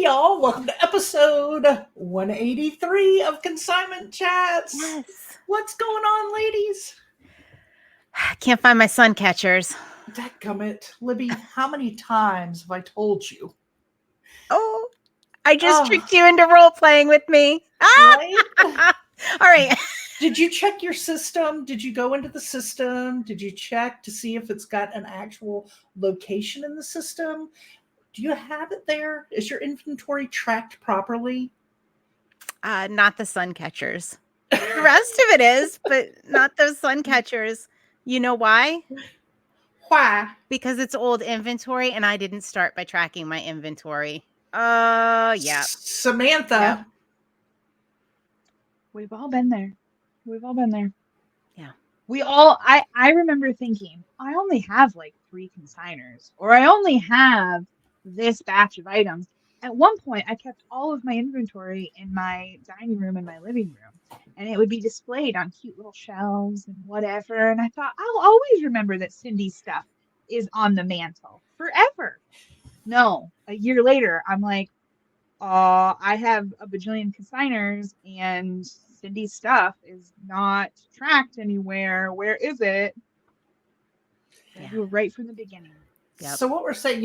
Hey y'all, welcome to episode 183 of Consignment Chats. Yes. What's going on, ladies? I can't find my sun catchers. Dadgummit. Libby, how many times have I told you? Oh, I just tricked you into role playing with me. Right? All right. Did you check your system? Did you go into the system? Did you check to see if it's got an actual location in the system? Do you have it there? Is your inventory tracked properly? Not the sun catchers. The rest of it is, but not those sun catchers. You know why? Why? Because it's old inventory and I didn't start by tracking my inventory. Yeah. Samantha. Yep. We've all been there. Yeah. I remember thinking, I only have like 3 consigners, or I only have this batch of items. At one point, I kept all of my inventory in my dining room and my living room, and it would be displayed on cute little shelves and whatever. And I thought, I'll always remember that Cindy's stuff is on the mantle forever. No, a year later, I'm like, I have a bajillion consigners and Cindy's stuff is not tracked anywhere. Where is it? Yeah. Do it right from the beginning. Yep. So what we're saying,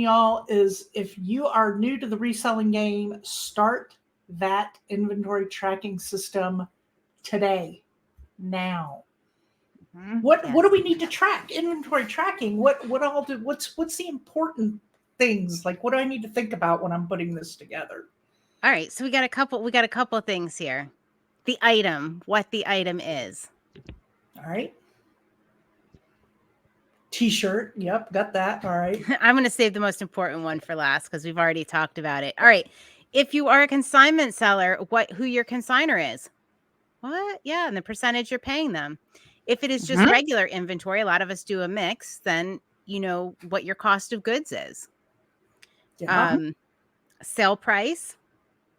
y'all, is if you are new to the reselling game, start that inventory tracking system today, now. Mm-hmm. What do we need to track? Inventory tracking. What's the important things? Like, what do I need to think about when I'm putting this together? All right. So we got a couple of things here. The item, what the item is. All right. T-shirt. Yep, got that. All right. I'm going to save the most important one for last because we've already talked about it. All right. If you are a consignment seller, who your consignor is. What? Yeah, and the percentage you're paying them. If it is just regular inventory, a lot of us do a mix, then you know what your cost of goods is. Yeah. Sale price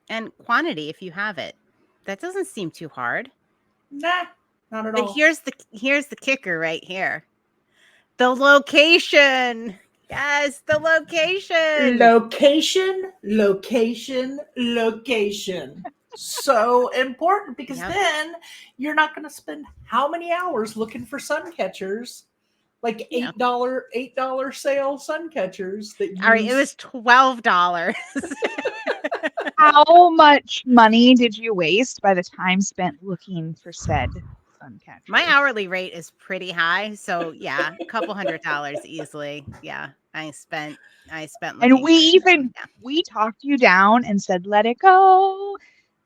and quantity if you have it. That doesn't seem too hard. Nah, not at But all. here's the kicker right here. The location. Yes, the location. Location. So important because then you're not going to spend how many hours looking for sun catchers, like $8 sale sun catchers that use... All right, it was $12. How much money did you waste by the time spent looking for said sun catcher? My hourly rate is pretty high, so yeah, a couple $100 easily. Yeah, I spent. And we talked you down and said, let it go.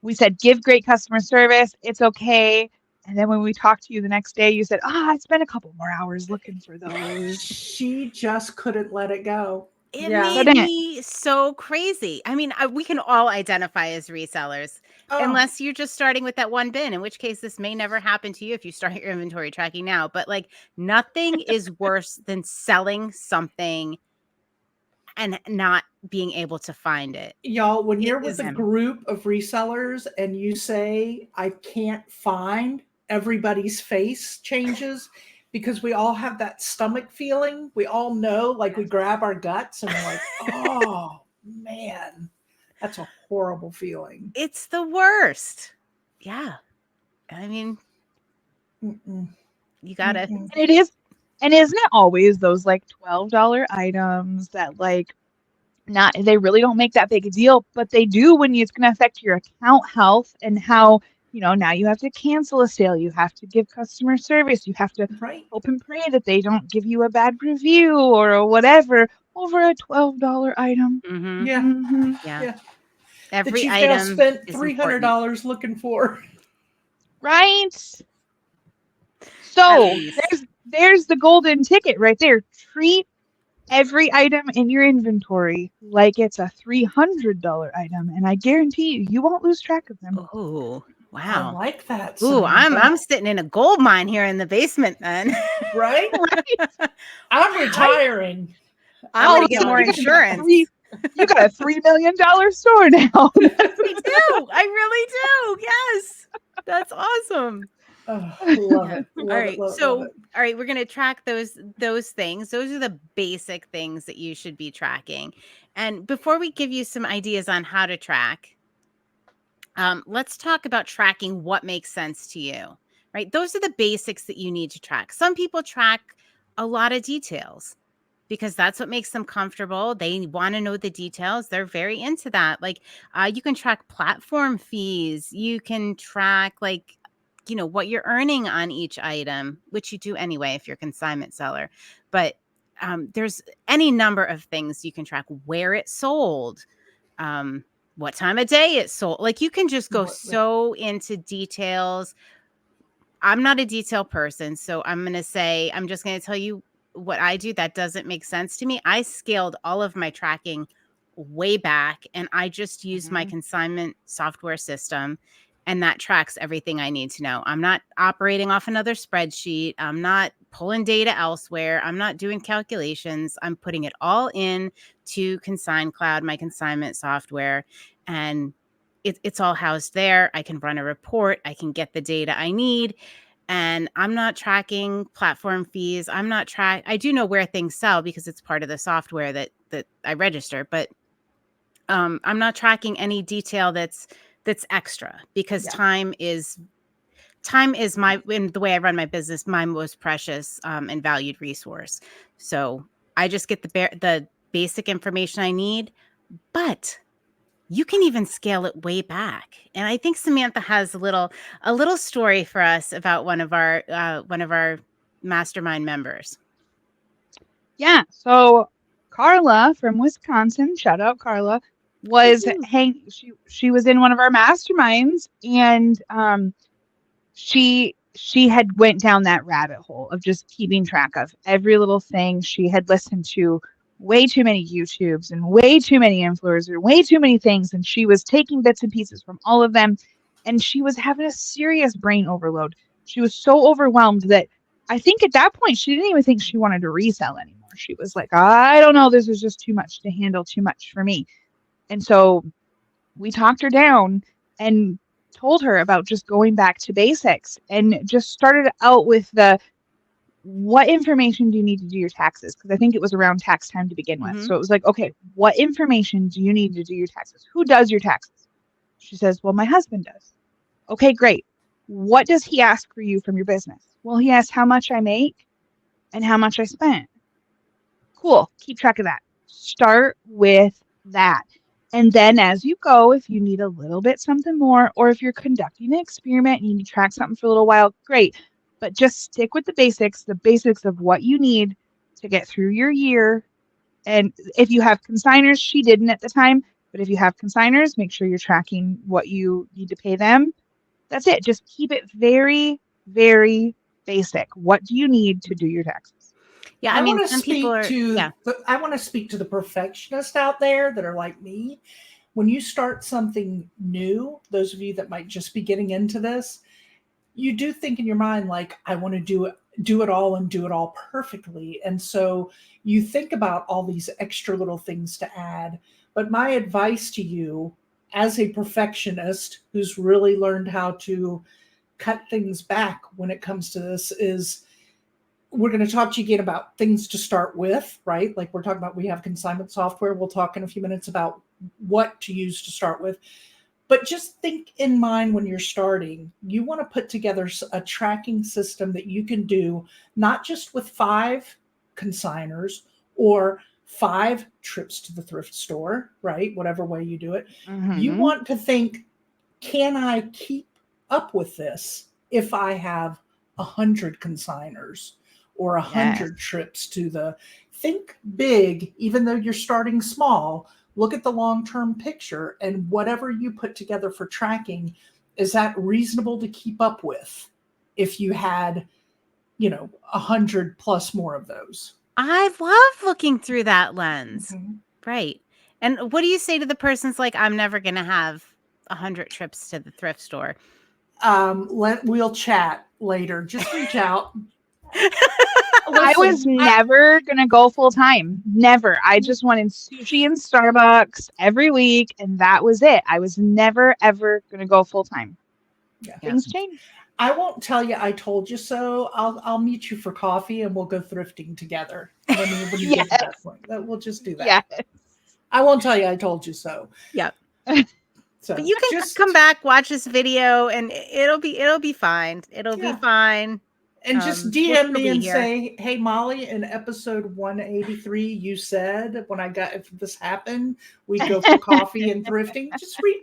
We said, give great customer service. It's okay. And then when we talked to you the next day, you said, I spent a couple more hours looking for those. She just couldn't let it go. It made me so crazy. I mean, we can all identify as resellers, unless you're just starting with that one bin, in which case this may never happen to you if you start your inventory tracking now. But like, nothing is worse than selling something and not being able to find it. Y'all, when you're with a group of resellers and you say, I can't find, everybody's face changes because we all have that stomach feeling. We all know, like we grab our guts and we're like, oh man, that's a horrible feeling. It's the worst. Yeah. I mean, you gotta. And it is. And isn't it always those like $12 items that like they really don't make that big a deal, but they do when it's going to affect your account health and how, now you have to cancel a sale. You have to give customer service. You have to hope and pray that they don't give you a bad review or whatever over a $12 item. Mm-hmm. Yeah. Mm-hmm. Yeah. Every that item you've spent $300 important. looking for. Right. So there's the golden ticket right there. Treat every item in your inventory like it's a $300 item, and I guarantee you won't lose track of them. Oh, wow! I like that. Ooh, I'm sitting in a gold mine here in the basement. Then, right? I'm retiring. I'm gonna get more insurance. You got a $3 million store now. We do. I really do. Yes, that's awesome. Oh, love Yeah. it. All Love it. right. Love it. Love So, it. all right, we're going to track those things. Those are the basic things that you should be tracking. And before we give you some ideas on how to track, let's talk about tracking what makes sense to you, right? Those are the basics that you need to track. Some people track a lot of details because that's what makes them comfortable. They want to know the details. They're very into that. Like you can track platform fees. You can track what you're earning on each item, which you do anyway if you're a consignment seller. But there's any number of things you can track: where it sold, what time of day it sold. Like you can just go so into details. I'm not a detail person, so I'm just going to tell you what I do. That doesn't make sense to me. I scaled all of my tracking way back, and I just use my consignment software system, and that tracks everything I need to know. I'm not operating off another spreadsheet. I'm not pulling data elsewhere. I'm not doing calculations. I'm putting it all in to ConsignCloud, my consignment software, and it's all housed there. I can run a report. I can get the data I need. And I'm not tracking platform fees. I do know where things sell because it's part of the software that I register, but I'm not tracking any detail that's extra because time is in the way I run my business, my most precious and valued resource. So I just get the basic information I need, but you can even scale it way back. And I think Samantha has a little story for us about one of our mastermind members. Yeah. So Carla from Wisconsin, shout out Carla, was she was in one of our masterminds, and she had went down that rabbit hole of just keeping track of every little thing. She had listened to way too many YouTubes and way too many influencers, way too many things, and she was taking bits and pieces from all of them, and she was having a serious brain overload. She was so overwhelmed that I think at that point she didn't even think she wanted to resell anymore. She was like, I don't know, this is just too much to handle, too much for me. And so we talked her down and told her about just going back to basics, and just started out with what information do you need to do your taxes? Because I think it was around tax time to begin with. So it was like, okay, what information do you need to do your taxes? Who does your taxes? She says, well, my husband does. Okay, great. What does he ask for you from your business? Well, he asks how much I make and how much I spent. Cool. Keep track of that. Start with that. And then as you go, if you need a little bit something more, or if you're conducting an experiment and you need to track something for a little while, great. But just stick with the basics of what you need to get through your year. And if you have consigners, she didn't at the time, but if you have consigners, make sure you're tracking what you need to pay them. That's it. Just keep it very, very basic. What do you need to do your taxes? Yeah, I mean, some people are. I want to speak to the perfectionists out there that are like me. When you start something new, those of you that might just be getting into this, you do think in your mind, like, I want to do it all and do it all perfectly. And so you think about all these extra little things to add. But my advice to you as a perfectionist who's really learned how to cut things back when it comes to this is, we're going to talk to you again about things to start with, right? Like we're talking about, we have consignment software. We'll talk in a few minutes about what to use to start with. But just think in mind when you're starting, you want to put together a tracking system that you can do, not just with 5 consigners or 5 trips to the thrift store, right? Whatever way you do it. You want to think, can I keep up with this if I have 100 consigners or 100 trips to the, think big, even though you're starting small. Look at the long-term picture, and whatever you put together for tracking, is that reasonable to keep up with if you had, 100 plus more of those? I love looking through that lens. Right. And what do you say to the person's like, I'm never going to have 100 trips to the thrift store? We'll chat later. Just reach out. I was never going to go full time. Never. I just wanted sushi and Starbucks every week, and that was it. I was never, ever going to go full time. Things change. I won't tell you I told you so. I'll meet you for coffee and we'll go thrifting together. When you get to that point, we'll just do that. Yes. I won't tell you I told you so. Yep. So but you can just come back, watch this video, and it'll be fine. It'll be fine. And just DM me and say, hey, Molly, in episode 183, you said if this happened, we'd go for coffee and thrifting.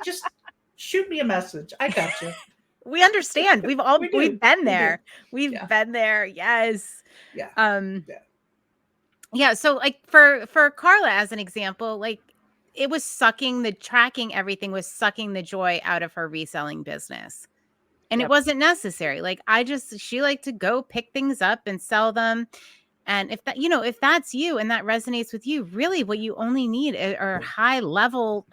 Just shoot me a message. I got you. We understand. We've been there. We've been there. Yes. Yeah. Yeah. So like for Carla, as an example, like it was tracking everything was sucking the joy out of her reselling business. And it wasn't necessary. Like she liked to go pick things up and sell them. And if that's you and that resonates with you, really what you only need are high level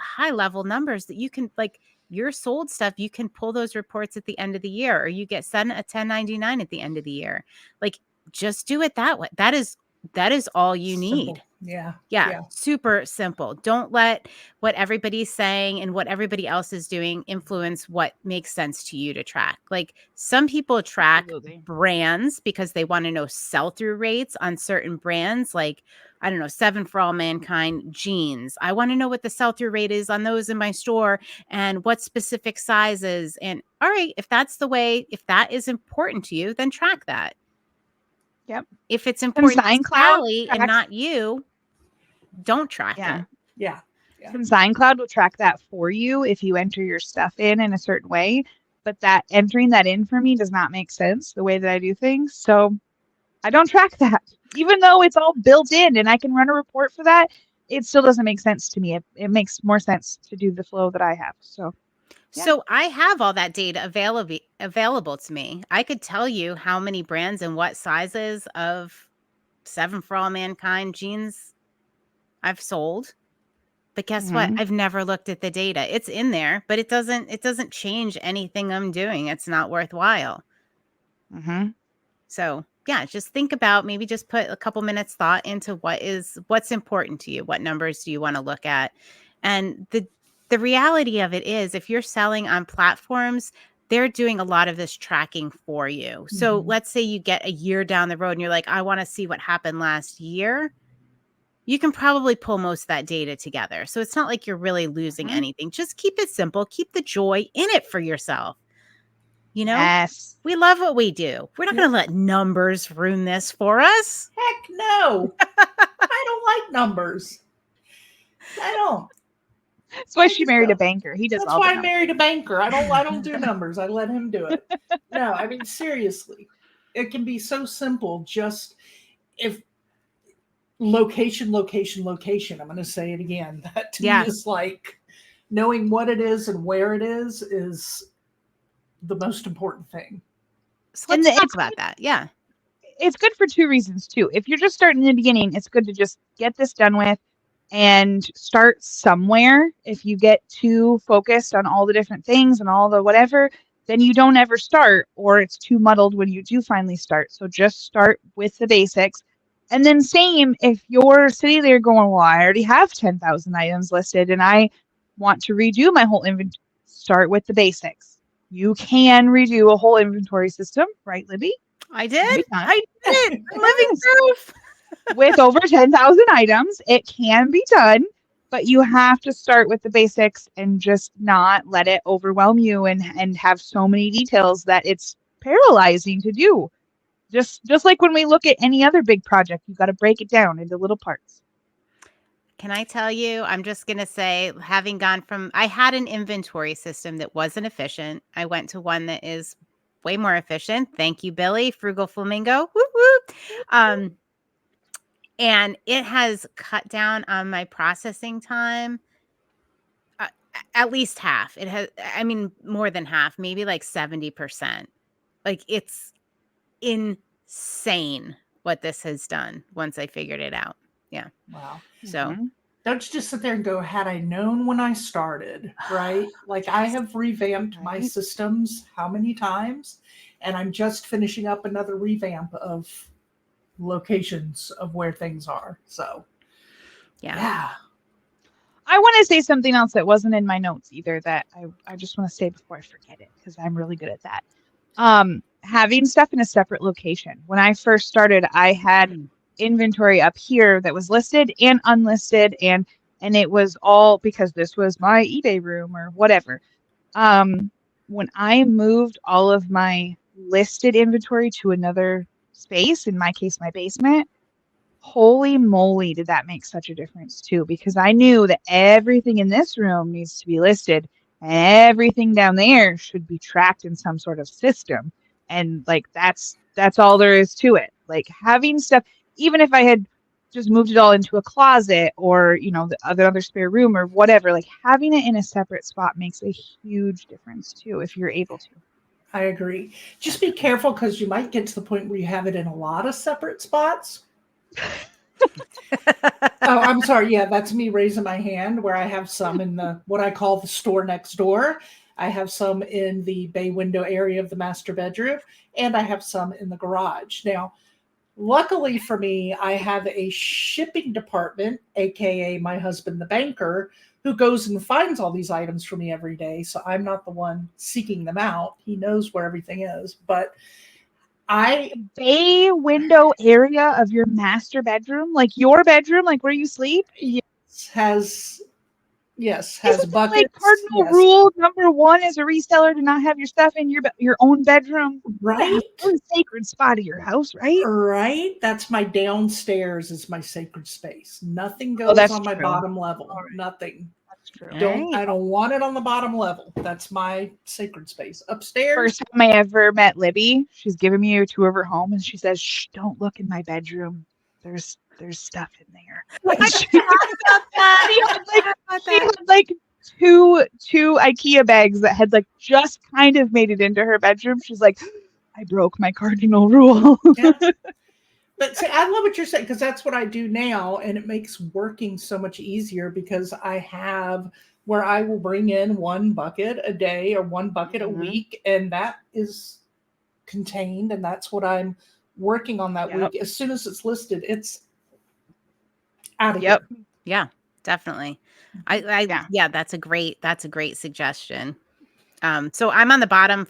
numbers that you can, like, your sold stuff, you can pull those reports at the end of the year, or you get sent a 1099 at the end of the year. Like, just do it that way. That is all you need. Yeah. Super simple. Don't let what everybody's saying and what everybody else is doing influence what makes sense to you to track. Like, some people track brands because they want to know sell-through rates on certain brands. Like, I don't know, 7 for All Mankind jeans. I want to know what the sell-through rate is on those in my store and what specific sizes. And all right, if that is important to you, then track that. Yep. If it's important to ConsignCloud Sally and not you, don't track it. Yeah. ConsignCloud will track that for you if you enter your stuff in a certain way. But that entering that in for me does not make sense the way that I do things. So I don't track that. Even though it's all built in and I can run a report for that, it still doesn't make sense to me. It makes more sense to do the flow that I have. So I have all that data available to me. I could tell you how many brands and what sizes of 7 for All Mankind jeans I've sold. But guess what? I've never looked at the data. It's in there, but it doesn't change anything I'm doing. It's not worthwhile. So yeah, just think about, maybe just put a couple minutes thought into what's important to you. What numbers do you want to look at? And the reality of it is, if you're selling on platforms, they're doing a lot of this tracking for you. So let's say you get a year down the road and you're like, I want to see what happened last year. You can probably pull most of that data together. So it's not like you're really losing anything. Just keep it simple. Keep the joy in it for yourself. You know, yes. We love what we do. We're not going to let numbers ruin this for us. Heck no. I don't like numbers. I don't. That's why she married a banker. He does. That's why I married a banker. I don't do numbers. I let him do it. No, I mean, seriously, it can be so simple. Just if location. I'm going to say it again. That to me is like knowing what it is and where it is the most important thing. So let's talk about that. Yeah. It's good for 2 reasons too. If you're just starting in the beginning, it's good to just get this done with and start somewhere. If you get too focused on all the different things and all the whatever, then you don't ever start, or it's too muddled when you do finally start. So just start with the basics. And then same, if you're sitting there going, well, I already have 10,000 items listed and I want to redo my whole inventory, start with the basics. You can redo a whole inventory system, right, Libby? I did. Living proof. With over 10,000 items, it can be done, but you have to start with the basics and just not let it overwhelm you and have so many details that it's paralyzing to do. Just like when we look at any other big project, you've got to break it down into little parts. Can I tell you, I'm just going to say, having gone from, I had an inventory system that wasn't efficient. I went to one that is way more efficient. Thank you, Billy, Frugal Flamingo. Whoop, whoop. And it has cut down on my processing time at least half. It has, I mean, more than half, maybe like 70%. Like, it's insane what this has done once I figured it out. Yeah. Wow. So don't you just sit there and go, had I known when I started, right? Like, I have revamped my systems how many times, and I'm just finishing up another revamp of locations of where things are. So, yeah. I I want to say something else that wasn't in my notes either that I just want to say before I forget it, because I'm really good at that. Having stuff in a separate location. When I first started, I had inventory up here that was listed and unlisted, and it was all because this was my eBay room or whatever. When I moved all of my listed inventory to another space, in my case, my basement, holy moly, did that make such a difference too, because I knew that everything in this room needs to be listed and everything down there should be tracked in some sort of system. And like, that's all there is to it. Like having stuff, even if I had just moved it all into a closet or, the other spare room or whatever, like having it in a separate spot makes a huge difference too, if you're able to. I agree. Just be careful, because you might get to the point where you have it in a lot of separate spots. Oh, I'm sorry. Yeah, that's me raising my hand, where I have some in what I call the store next door. I have some in the bay window area of the master bedroom, and I have some in the garage. Now, luckily for me, I have a shipping department, aka my husband, the banker, who goes and finds all these items for me every day. So I'm not the one seeking them out. He knows where everything is. But bay window area of your master bedroom, like your bedroom, like where you sleep, has Isn't buckets. Like cardinal rule number 1 as a reseller to not have your stuff in your own bedroom, right? A sacred spot of your house, right? Right. That's my downstairs is my sacred space. Nothing goes on my bottom level. Right. Nothing. That's true. I don't want it on the bottom level. That's my sacred space. Upstairs. First time I ever met Libby, she's giving me a tour of her home, and she says, "Shh, don't look in my bedroom. There's stuff in there." She had like two IKEA bags that had like just kind of made it into her bedroom. She's like, "I broke my cardinal rule." Yeah. But see, I love what you're saying, because that's what I do now, and it makes working so much easier, because I have where I will bring in 1 bucket a day or 1 bucket a week, and that is contained, and that's what I'm working on that week. As soon as it's listed, it's out of here. Yeah, definitely. Yeah, that's a great suggestion. So I'm on the bottom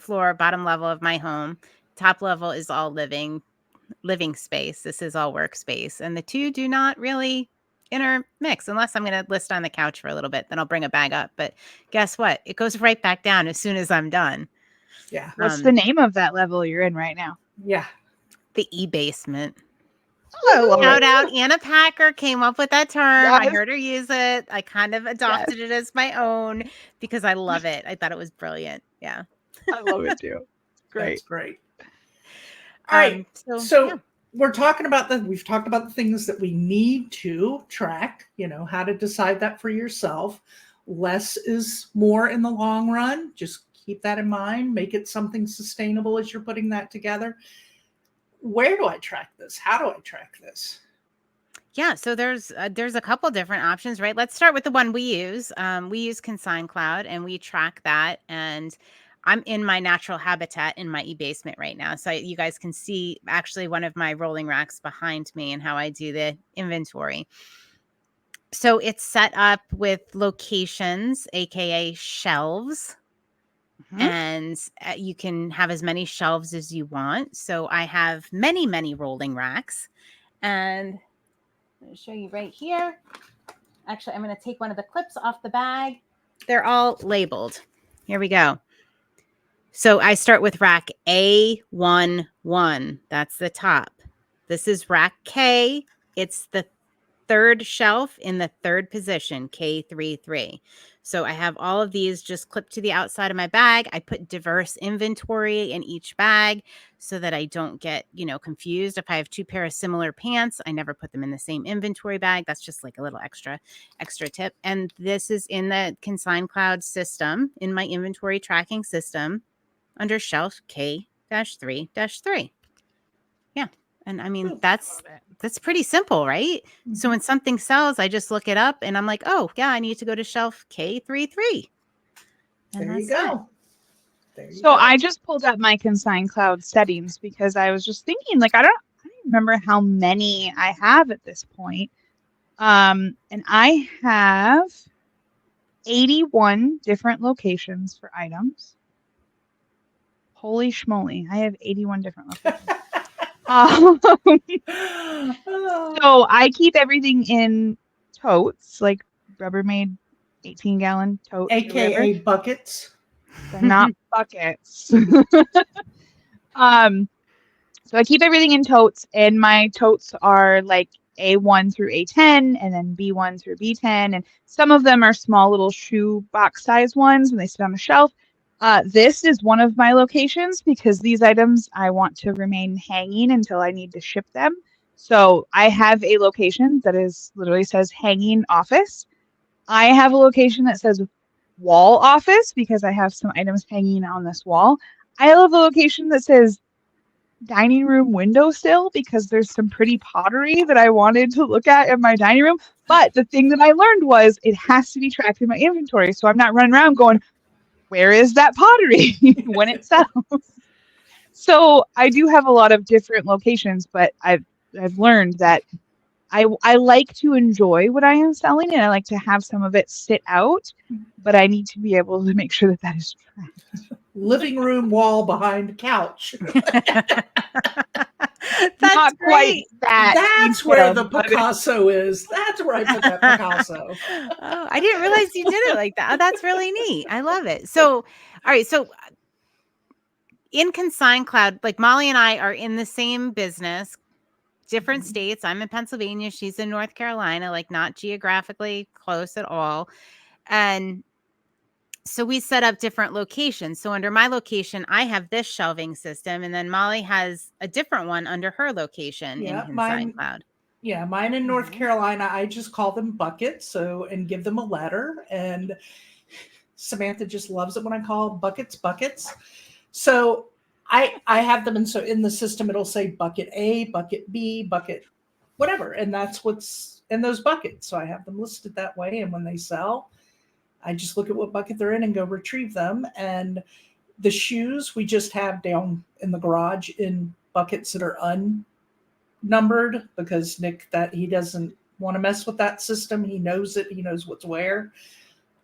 level of my home. Top level is all living space. This is all workspace, and the two do not really intermix unless I'm going to list on the couch for a little bit. Then I'll bring a bag up. But guess what? It goes right back down as soon as I'm done. Yeah. What's the name of that level you're in right now? Yeah. The e-basement. Shout out Anna Packer came up with that term. Yes. I heard her use it. I kind of adopted it as my own because I love it. I thought it was brilliant. Yeah. I love it too. Great. That's great. All right. So we've talked about the things that we need to track, how to decide that for yourself. Less is more in the long run. Just keep that in mind. Make it something sustainable as you're putting that together. Where do I track this? How do I track this? Yeah, so there's a couple different options, right? Let's start with the one we use. We use ConsignCloud, and we track that. And I'm in my natural habitat in my e-basement right now. So you guys can see actually one of my rolling racks behind me and how I do the inventory. So it's set up with locations, aka shelves. And you can have as many shelves as you want. So I have many, many rolling racks. And I'm going to show you right here. Actually, I'm going to take one of the clips off the bag. They're all labeled. Here we go. So I start with rack A11. That's the top. This is rack K. It's the 3rd shelf in the 3rd position, K33. So I have all of these just clipped to the outside of my bag. I put diverse inventory in each bag so that I don't get, confused. If I have 2 pair of similar pants, I never put them in the same inventory bag. That's just like a little extra tip. And this is in the ConsignCloud system, in my inventory tracking system under shelf K-3-3. Yeah. And I mean, that's pretty simple, right? Mm-hmm. So when something sells, I just look it up and I'm like, oh, yeah, I need to go to shelf K33. And there you go. I just pulled up my ConsignCloud settings because I was just thinking, like, I don't remember how many I have at this point. And I have 81 different locations for items. Holy schmoly, I have 81 different locations. So I keep everything in totes, like Rubbermaid 18-gallon totes or whatever. AKA buckets. They're not buckets. So I keep everything in totes, and my totes are like A1 through A10, and then B1 through B10, and some of them are small little shoe box size ones, and they sit on the shelf. This is one of my locations because these items I want to remain hanging until I need to ship them. So I have a location that is literally says hanging office. I have a location that says wall office because I have some items hanging on this wall. I have a location that says dining room windowsill because there's some pretty pottery that I wanted to look at in my dining room. But the thing that I learned was it has to be tracked in my inventory. So I'm not running around going, where is that pottery when it sells? So I do have a lot of different locations, but I've learned that I like to enjoy what I am selling, and I like to have some of it sit out, but I need to be able to make sure that that is tracked. Living room wall behind couch. That's Not quite great. That's where the detailed, but Picasso is. That's where I put that Picasso. Oh, I didn't realize you did it like that. Oh, that's really neat. I love it. So, all right. So in ConsignCloud, like Molly and I are in the same business, different states. I'm in Pennsylvania. She's in North Carolina, like not geographically close at all. And so we set up different locations. So under my location, I have this shelving system, and then Molly has a different one under her location in ConsignCloud. Mine in North Carolina, I just call them buckets. So, and give them a letter. And Samantha just loves it when I call buckets. So I have them, and so in the system it'll say bucket A, bucket B, bucket whatever, and that's what's in those buckets. So I have them listed that way, and when they sell, I just look at what bucket they're in and go retrieve them. And the shoes we just have down in the garage in buckets that are unnumbered because Nick, that he doesn't want to mess with that system. He knows it. He knows what's where.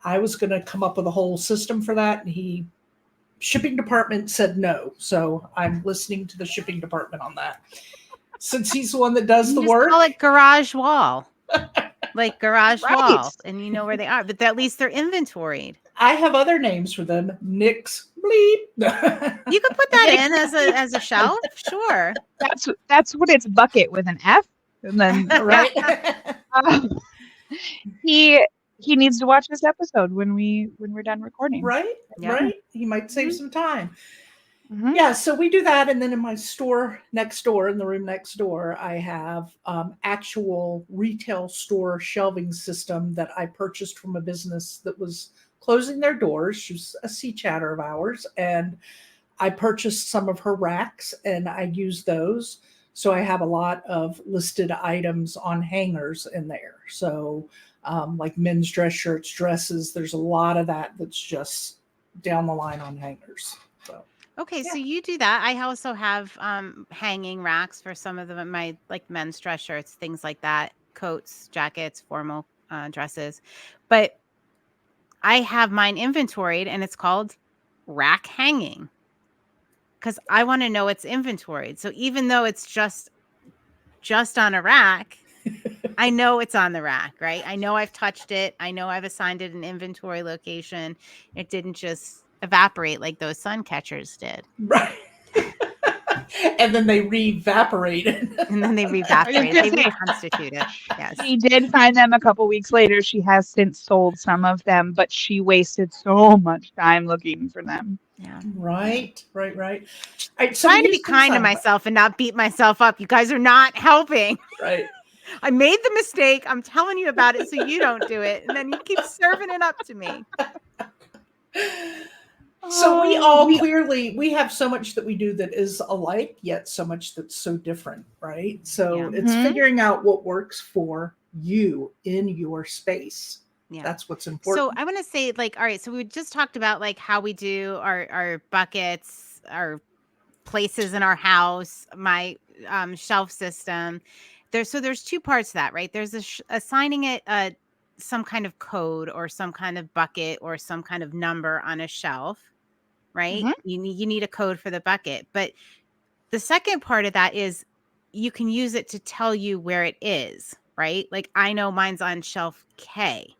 I was going to come up with a whole system for that, and shipping department said no. So I'm listening to the shipping department on that. Since he's the one that does the work. Call it garage wall. Like garage Right. wall, and you know where they are, but at least they're inventoried. I have other names for them. Nick's bleep. You could put that in as a shelf, sure. That's what it's bucket with an F, and then right. He needs to watch this episode when we're done recording. Right. Yeah. Right. He might save some time. Mm-hmm. Yeah, so we do that, and then in my store next door, in the room next door, I have actual retail store shelving system that I purchased from a business that was closing their doors. She was a sea chatter of ours, and I purchased some of her racks, and I use those. So I have a lot of listed items on hangers in there. So like men's dress shirts, dresses, there's a lot of that that's just down the line on hangers. So. Okay, so you do that. I also have hanging racks for some of them, my like men's dress shirts, things like that, coats, jackets, formal dresses. But I have mine inventoried, and it's called rack hanging because I want to know it's inventoried. So even though it's just on a rack, I know it's on the rack, right? I know I've touched it. I know I've assigned it an inventory location. It didn't just evaporate like those sun catchers did. Right. And then they re-evaporate it. And then they re-evaporate. They reconstitute it. Yes. She did find them a couple weeks later. She has since sold some of them, but she wasted so much time looking for them. Yeah. Right. All right, so trying to be kind to myself and not beat myself up. You guys are not helping. Right. I made the mistake. I'm telling you about it so you don't do it. And then you keep serving it up to me. So we all we have so much that we do that is alike, yet so much that's so different, right? So it's figuring out what works for you in your space. Yeah. That's what's important. So I want to say, like, all right, so we just talked about like how we do our buckets, our places in our house, my shelf system. There's two parts to that, right? There's assigning it a some kind of code or some kind of bucket or some kind of number on a shelf, right? You need a code for the bucket. But the second part of that is you can use it to tell you where it is, right? Like I know mine's on shelf K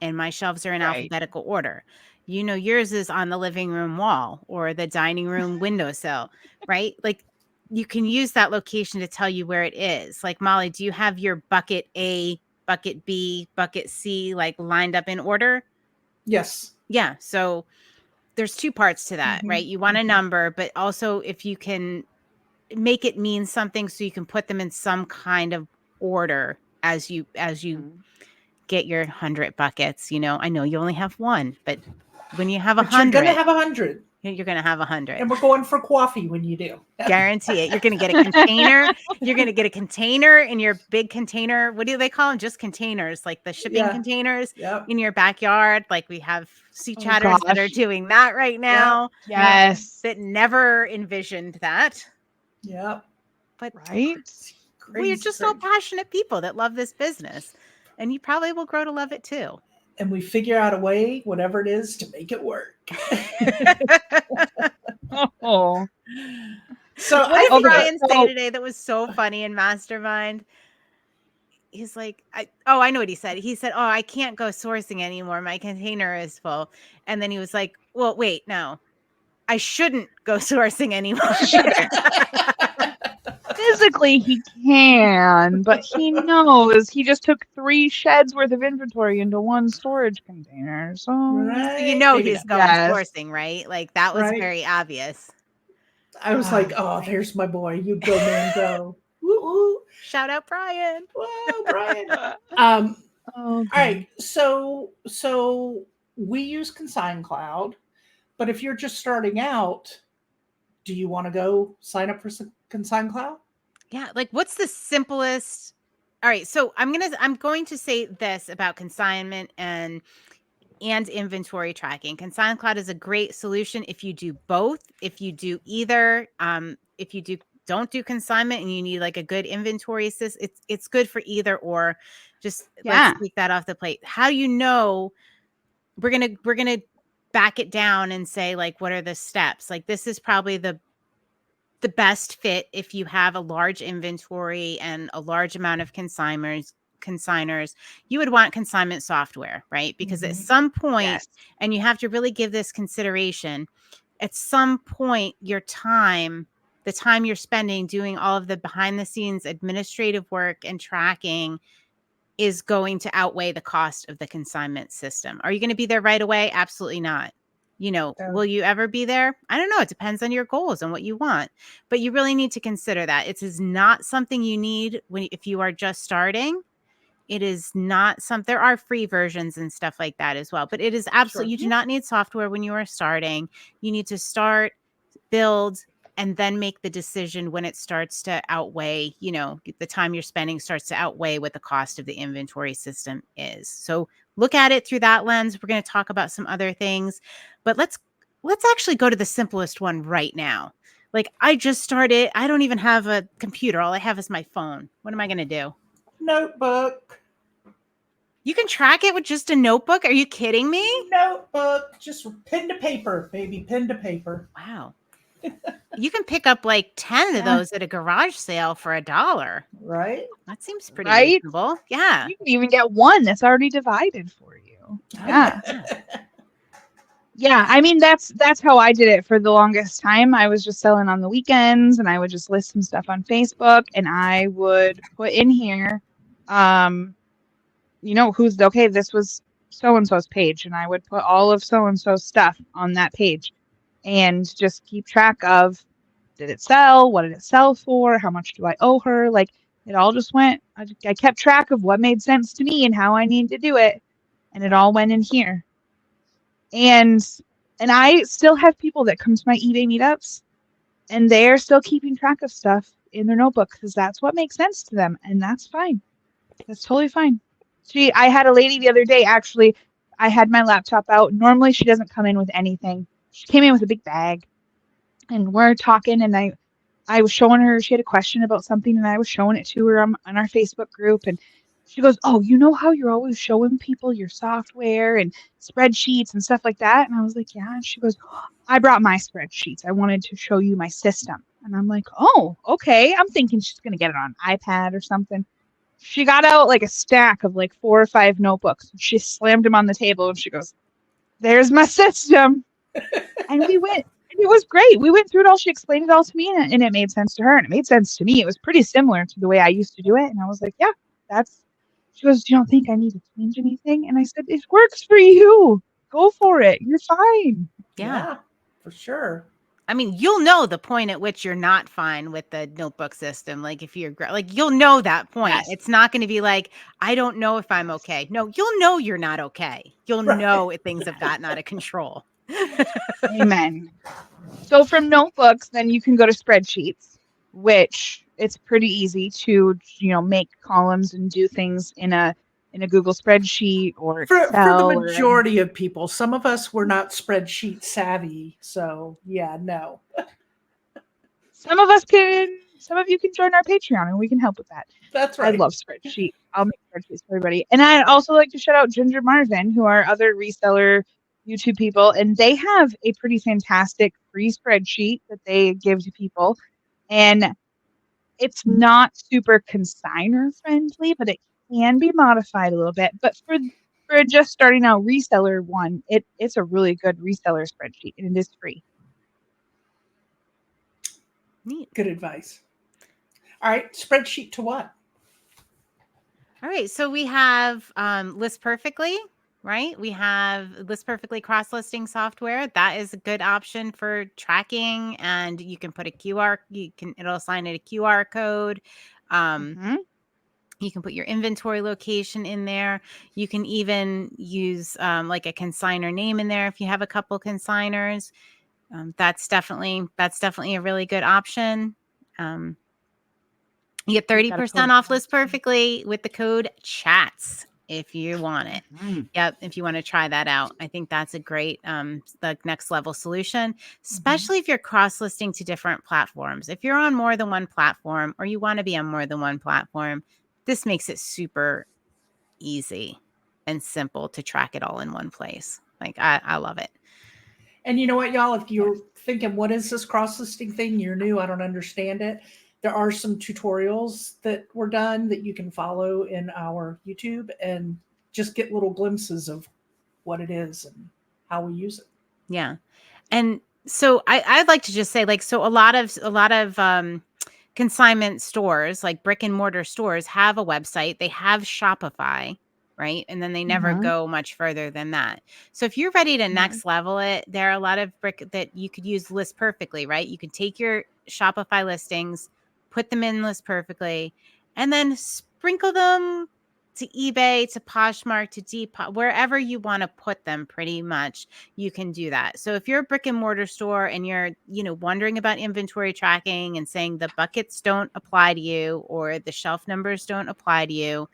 and my shelves are in alphabetical order. You know, yours is on the living room wall or the dining room windowsill, right? Like you can use that location to tell you where it is. Like Molly, do you have your bucket A, bucket B, bucket C, like lined up in order? Yes. Yeah. So there's two parts to that, right? You want a number, but also if you can make it mean something so you can put them in some kind of order as you get your 100 buckets. You know, I know you only have one, but when you have 100, you're going to have 100. You're going to have 100. And we're going for coffee when you do. Guarantee it. You're going to get a container. You're going to get a container in your big container. What do they call them? Just containers, like the shipping containers in your backyard. Like we have sea chatters that are doing that right now. Yes. That never envisioned that. Yep. But right. We're just all passionate people that love this business. And you probably will grow to love it too. And we figure out a way, whatever it is, to make it work. Oh. So what did Brian say today that was so funny in Mastermind? He's like, I know what he said. He said, I can't go sourcing anymore. My container is full. And then he was like, well, wait, no, I shouldn't go sourcing anymore. Physically he can, but he knows he just took 3 sheds worth of inventory into one storage container. So, you know he's going sourcing, right? Like that was very obvious. I was like, there's my boy. You go, man, go. Woo-woo. Shout out Brian. Whoa, Brian. All right. So we use ConsignCloud, but if you're just starting out, do you want to go sign up for ConsignCloud? Yeah. Like what's the simplest? All right. So I'm going to say this about consignment and inventory tracking. ConsignCloud is a great solution if you do both. If you do either, if you don't do consignment and you need like a good inventory system, it's good for either or. Just let's take that off the plate. How do you know? We're gonna back it down and say like, what are the steps? Like this is probably the best fit if you have a large inventory and a large amount of consigners. You would want consignment software, right? Because at some point, and you have to really give this consideration, at some point, the time you're spending doing all of the behind the scenes administrative work and tracking is going to outweigh the cost of the consignment system. Are you going to be there right away? Absolutely not. You know, will you ever be there? I don't know. It depends on your goals and what you want, but you really need to consider that. It is not something you need if you are just starting. It is not there are free versions and stuff like that as well, but it is absolutely, you do not need software when you are starting. You need to start, build, and then make the decision when it starts to outweigh, the time you're spending starts to outweigh what the cost of the inventory system is. So look at it through that lens. We're going to talk about some other things, but let's actually go to the simplest one right now. Like I just started, I don't even have a computer. All I have is my phone. What am I going to do? Notebook. You can track it with just a notebook? Are you kidding me? Notebook. Just pen to paper, baby. Pen to paper. Wow. You can pick up like 10 of those at a garage sale for $1. Right? That seems pretty reasonable. Yeah. You can even get one that's already divided for you. Yeah. Yeah, I mean that's how I did it for the longest time. I was just selling on the weekends and I would just list some stuff on Facebook and I would put in here this was so-and-so's page and I would put all of so-and-so's stuff on that page and just keep track of, did it sell? What did it sell for? How much do I owe her? Like it all just went, I kept track of what made sense to me and how I need to do it. And it all went in here. And I still have people that come to my eBay meetups and they're still keeping track of stuff in their notebook because that's what makes sense to them. And that's fine. That's totally fine. I had a lady the other day, actually, I had my laptop out. Normally she doesn't come in with anything. She came in with a big bag and we're talking and I was showing her, she had a question about something and I was showing it to her on our Facebook group and She goes, "Oh, you know how you're always showing people your software and spreadsheets and stuff like that?" And I was like, "Yeah." And she goes, "I brought my spreadsheets. I wanted to show you my system." And I'm like, "Oh, okay." I'm thinking she's gonna get it on iPad or something. She got out like a stack of like 4 or 5 notebooks. She slammed them on the table and she goes, "There's my system." And we went, and it was great. We went through it all. She explained it all to me, and it made sense to her, and it made sense to me. It was pretty similar to the way I used to do it. And I was like, "Yeah, that's." She goes, "You don't think I need to change anything?" And I said, "It works for you. Go for it. You're fine." Yeah. For sure. I mean, you'll know the point at which you're not fine with the notebook system. Like if you're like, you'll know that point. Yes. It's not going to be like, I don't know if I'm okay. No, you'll know you're not okay. You'll Right. know if things have gotten out of control. Amen. So from notebooks, then you can go to spreadsheets, which it's pretty easy to, make columns and do things in a Google spreadsheet or For the Excel majority of people, some of us were not spreadsheet savvy. So yeah, no. some of you can join our Patreon and we can help with that. That's I right. love spreadsheets. I'll make spreadsheets for everybody. And I'd also like to shout out Ginger Marvin, who are other reseller YouTube people, and they have a pretty fantastic free spreadsheet that they give to people. And it's not super consigner friendly, but it can be modified a little bit. But for just starting out reseller one, it's a really good reseller spreadsheet, and it is free. Neat. Good advice. All right, spreadsheet to what? All right, so we have ListPerfectly, right? We have ListPerfectly cross-listing software. That is a good option for tracking, and you can put it'll assign it a QR code. You can put your inventory location in there. You can even use like a consigner name in there if you have a couple consigners. That's definitely a really good option. You get 30% off ListPerfectly with the code CHATS if you want it. Yep, if you want to try that out. I think that's a great the next level solution, especially if you're cross-listing to different platforms. If you're on more than one platform or you want to be on more than one platform, this makes it super easy and simple to track it all in one place. Like I love it. And you know what, y'all, if you're thinking, what is this cross-listing thing? You're new, I don't understand it. There are some tutorials that were done that you can follow in our YouTube and just get little glimpses of what it is and how we use it. Yeah. And so I'd like to just say, like, so a lot of consignment stores, like brick and mortar stores, have a website. They have Shopify, right? And then they never go much further than that. So if you're ready to next level it, there are a lot of brick that you could use ListPerfectly, right? You could take your Shopify listings, put them in ListPerfectly, and then sprinkle them to eBay, to Poshmark, to Depop, wherever you want to put them, pretty much you can do that. So if you're a brick and mortar store and you're, wondering about inventory tracking and saying the buckets don't apply to you or the shelf numbers don't apply to you,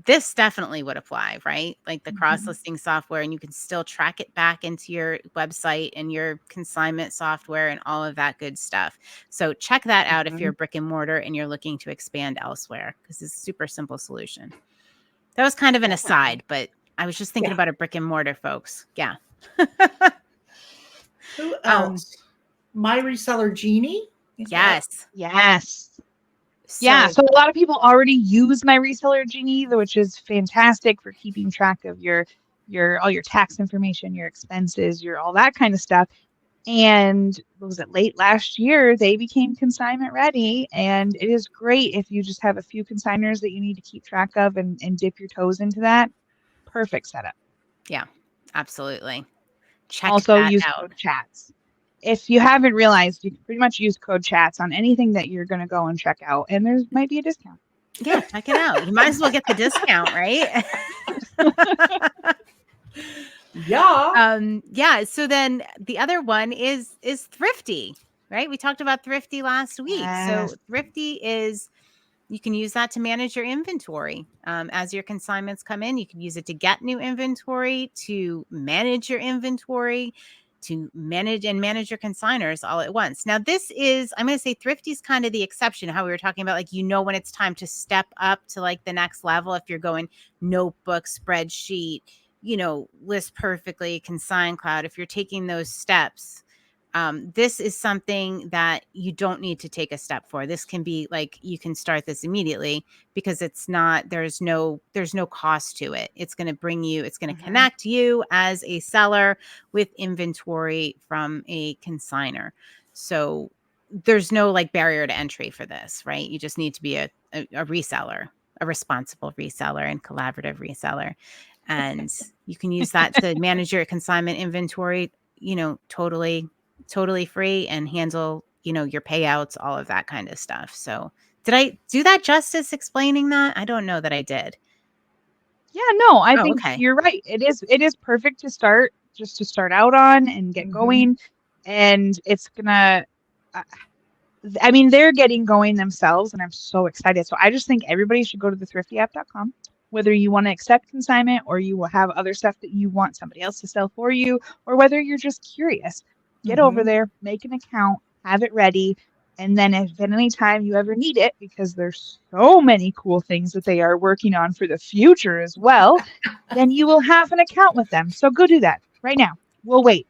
this definitely would apply, right? Like the cross-listing software, and you can still track it back into your website and your consignment software and all of that good stuff. So check that out if you're a brick and mortar and you're looking to expand elsewhere, because it's a super simple solution. That was kind of an aside, but I was just thinking about a brick and mortar folks. Yeah. Who else? My Reseller Genie? Yes. So a lot of people already use My Reseller Genie, which is fantastic for keeping track of your all your tax information, your expenses, your all that kind of stuff. And what was it, late last year, they became consignment ready. And it is great if you just have a few consigners that you need to keep track of and dip your toes into that. Perfect setup. Yeah, absolutely. Check also that use out. Code CHATS. If you haven't realized, you can pretty much use Code CHATS on anything that you're going to go and check out, and there might be a discount. Yeah, check it out. You might as well get the discount, right? Yeah. So then the other one is Thrifty, right? We talked about Thrifty last week. So Thrifty is, you can use that to manage your inventory. As your consignments come in, you can use it to get new inventory, to manage your inventory. to manage your consigners all at once. Now, this is, I'm going to say Thrifty's kind of the exception, how we were talking about, like, when it's time to step up to like the next level. If you're going notebook, spreadsheet, ListPerfectly, ConsignCloud, if you're taking those steps, this is something that you don't need to take a step for. This can be like, you can start this immediately because there's no cost to it. It's going to connect you as a seller with inventory from a consigner. So there's no like barrier to entry for this, right? You just need to be a reseller, a responsible reseller and collaborative reseller. And you can use that to manage your consignment inventory, totally free, and handle, your payouts, all of that kind of stuff. So did I do that justice explaining that? I don't know that I did. Yeah, no, I think okay. You're right. It is perfect to start out on and get going. And it's gonna, they're getting going themselves, and I'm so excited. So I just think everybody should go to the thrifty.app.com, whether you want to accept consignment or you will have other stuff that you want somebody else to sell for you, or whether you're just curious. Get over there, make an account, have it ready. And then if at any time you ever need it, because there's so many cool things that they are working on for the future as well, then you will have an account with them. So go do that right now. We'll wait.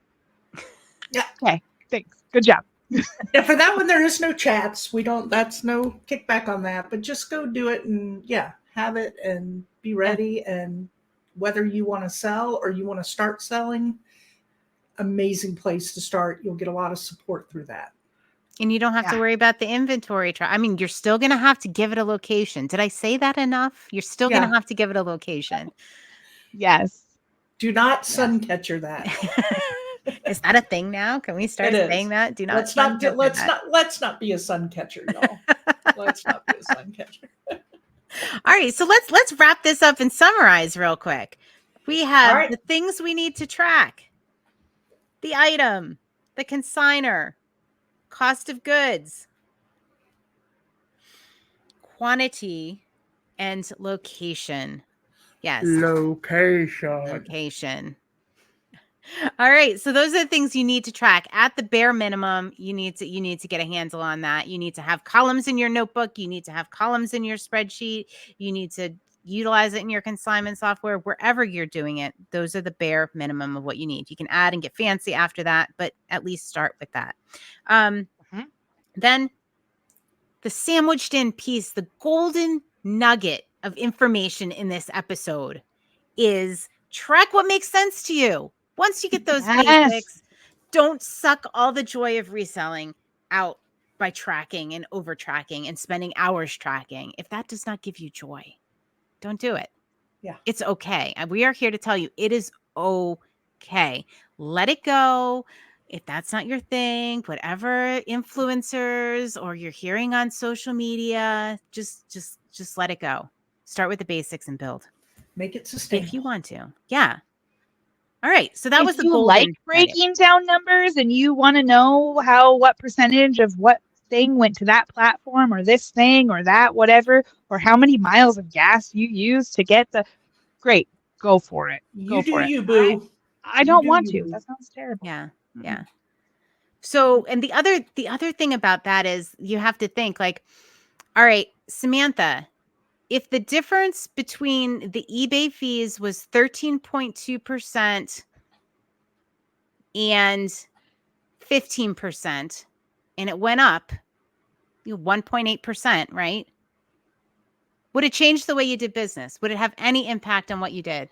Yeah. Okay. Thanks. Good job. Yeah, for that one, there is no chats. That's no kickback on that, but just go do it and have it and be ready. And whether you want to sell or you want to start selling, amazing place to start. You'll get a lot of support through that. And you don't have to worry about the inventory. You're still going to have to give it a location. Did I say that enough? You're still going to have to give it a location. Yes. Do not sun catcher that. Is that a thing now? Can we start saying that? Do not. Let's not be a sun catcher, y'all. Let's not be a sun catcher. All right, so let's wrap this up and summarize real quick. We have the things we need to track: the item, the consigner, cost of goods, quantity, and location. Yes. Location. All right. So those are the things you need to track. At the bare minimum, you need to get a handle on that. You need to have columns in your notebook. You need to have columns in your spreadsheet. You need to utilize it in your consignment software, wherever you're doing it. Those are the bare minimum of what you need. You can add and get fancy after that, but at least start with that. Then the sandwiched in piece, the golden nugget of information in this episode is track what makes sense to you. Once you get those basics, don't suck all the joy of reselling out by tracking and over tracking and spending hours tracking. If that does not give you joy, don't do it. Yeah. It's okay. And we are here to tell you it is okay. Let it go. If that's not your thing, whatever influencers or you're hearing on social media, just let it go. Start with the basics and build. Make it sustainable. If you want to. Yeah. All right. So that was the golden. Like breaking down numbers and you want to know what percentage of what thing went to that platform or this thing or that, whatever, or how many miles of gas you use to get great. Go for it. Go for it. You, boo. I don't want to. That sounds terrible. Yeah. Yeah. So, and the other thing about that is you have to think like, all right, Samantha, if the difference between the eBay fees was 13.2% and 15%, and it went up 1.8%, right? Would it change the way you did business? Would it have any impact on what you did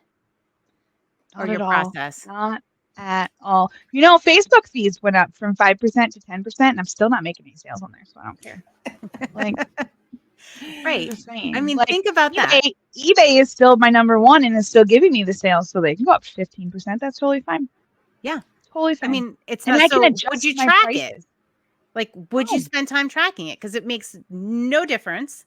or your process? Not at all. Facebook fees went up from 5% to 10%, and I'm still not making any sales on there, so I don't care. Right. Think about that. eBay is still my number one and is still giving me the sales, so they can go up to 15%. That's totally fine. Yeah. Totally fine. It's and not I so. can adjust Would you my track prices. it? Would you spend time tracking it? Because it makes no difference.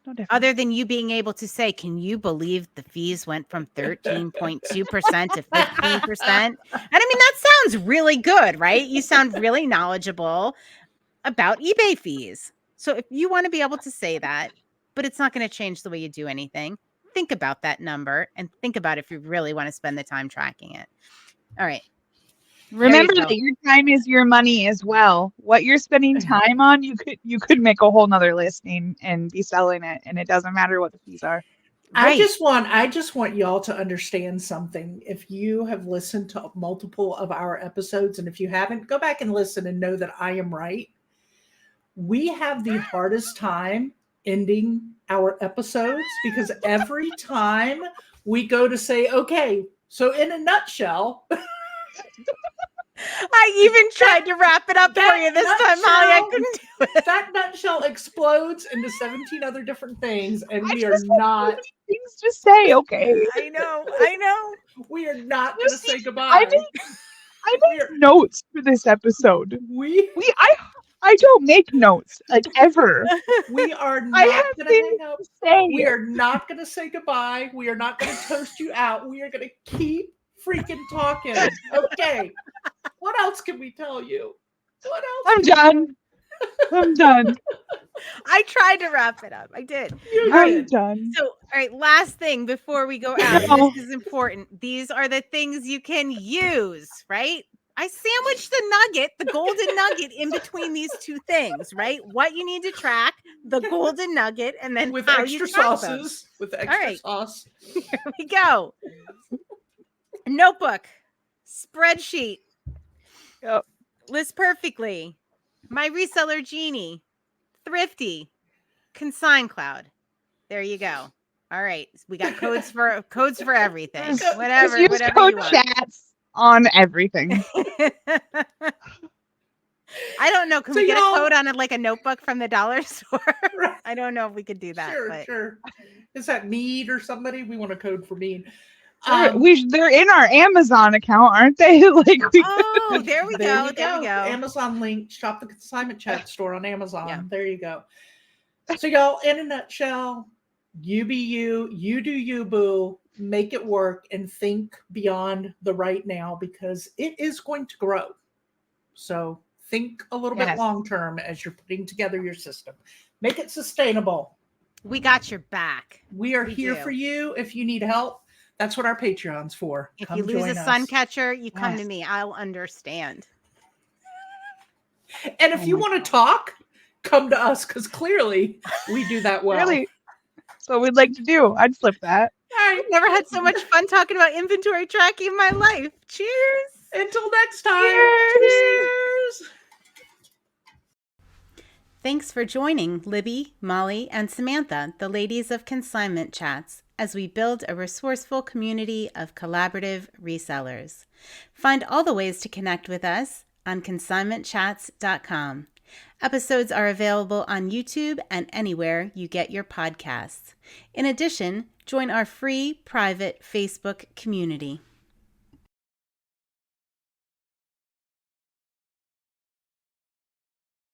No difference. Other than you being able to say, can you believe the fees went from 13.2% to 15%? And that sounds really good, right? You sound really knowledgeable about eBay fees. So if you want to be able to say that, but it's not going to change the way you do anything, think about that number and think about if you really want to spend the time tracking it. All right. Remember that your time is your money as well. What you're spending time on, you could make a whole nother listing and be selling it, and it doesn't matter what the fees are. I just want y'all to understand something. If you have listened to multiple of our episodes, and if you haven't, go back and listen and know that I am right. We have the hardest time ending our episodes because every time we go to say, okay, so in a nutshell, I even tried to wrap it up for you this time, Molly. I couldn't do it. That nutshell explodes into 17 other different things, and we are just not things to say. Okay, I know. We are not going to say goodbye. I made notes for this episode. I don't make notes like ever. We are not going to hang up. We are not going to say goodbye. We are not going to toast you out. We are going to keep freaking talking. Okay. What else can we tell you? What else? I'm done. I'm done. I tried to wrap it up. I did. I'm done. So, all right, last thing before we go out. No. This is important. These are the things you can use, right? I sandwiched the golden nugget in between these two things, right? What you need to track, the golden nugget, and then with how extra you track sauces. those. With extra sauce. Here we go. Notebook, spreadsheet, ListPerfectly, My Reseller Genie, Thrifty, ConsignCloud. There you go. All right, we got codes for everything. Whatever use code you want. chats on everything. I don't know. Can we get a code on it, like a notebook from the dollar store? I don't know if we could do that. Sure. Is that Mead or somebody? We want a code for Mead. They're in our Amazon account, aren't they? There we go. There we go. Amazon link. Shop the Consignment Chat store on Amazon. Yeah. There you go. So y'all, in a nutshell, you be you do you, boo. Make it work and think beyond the right now because it is going to grow. So think a little bit long term as you're putting together your system. Make it sustainable. We got your back. We are here for you if you need help. That's what our Patreon's for. If you lose a sun catcher, you come to me. I'll understand. And if you want to talk, come to us because clearly we do that well. Really? So we'd like to do. I'd flip that. I've never had so much fun talking about inventory tracking in my life. Cheers. Until next time. Cheers. Thanks for joining Libby, Molly, and Samantha, the ladies of Consignment Chats, as we build a resourceful community of collaborative resellers. Find all the ways to connect with us on consignmentchats.com. Episodes are available on YouTube and anywhere you get your podcasts. In addition, join our free private Facebook community.